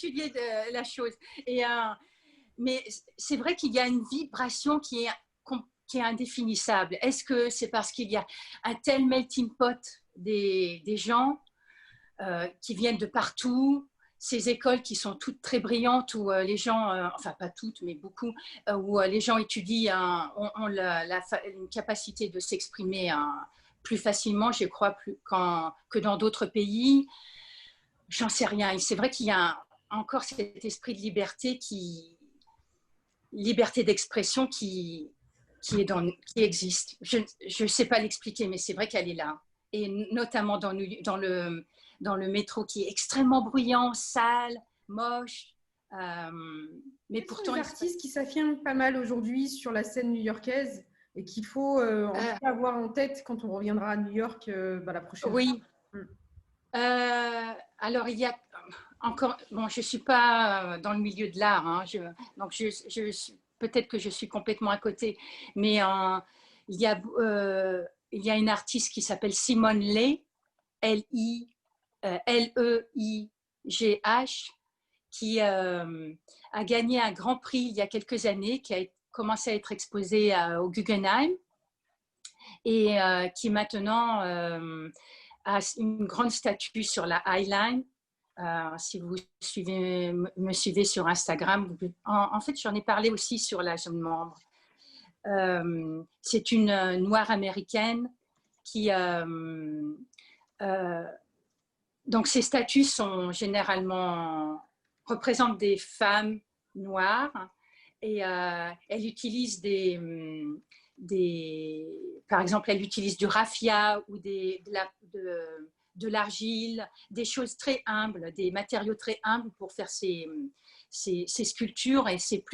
étudié la chose. Et, mais c'est vrai qu'il y a une vibration qui est indéfinissable. Est-ce que c'est parce qu'il y a un tel melting pot des gens qui viennent de partout, ces écoles qui sont toutes très brillantes où les gens, enfin pas toutes, mais beaucoup, où les gens étudient, ont une capacité de s'exprimer plus facilement, je crois, que dans d'autres pays. J'en sais rien. Et c'est vrai qu'il y a encore cet esprit de liberté d'expression qui existe. Je ne sais pas l'expliquer, mais c'est vrai qu'elle est là. Et notamment dans le métro qui est extrêmement bruyant, sale, moche. Mais Quels sont pourtant, les artistes qui s'affirment pas mal aujourd'hui sur la scène new-yorkaise et qu'il faut en tout cas avoir en tête quand on reviendra à New York la prochaine fois? oui. Alors, il y a encore. Bon, je ne suis pas dans le milieu de l'art, hein, donc peut-être que je suis complètement à côté, mais il, y a, il y a une artiste qui s'appelle Simone Leigh, Leigh, qui a gagné un grand prix il y a quelques années, qui a commencé à être exposé au Guggenheim et qui maintenant a une grande statue sur la High Line. Si vous me suivez sur Instagram, en fait, j'en ai parlé aussi sur la jeune membre. C'est une noire américaine qui donc ces statues sont généralement représentent des femmes noires et elle utilise par exemple, elle utilise du raffia ou de l'argile, des choses très humbles, des matériaux très humbles pour faire ces sculptures et c'est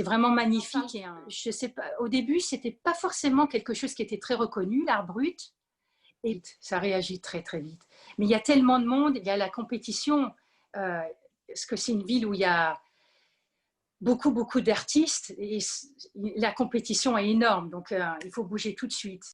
vraiment magnifique. Et, je sais pas, au début, c'était pas forcément quelque chose qui était très reconnu, l'art brut, et ça réagit très très vite. Mais il y a tellement de monde, il y a la compétition, parce que c'est une ville où il y a beaucoup d'artistes et la compétition est énorme, donc il faut bouger tout de suite.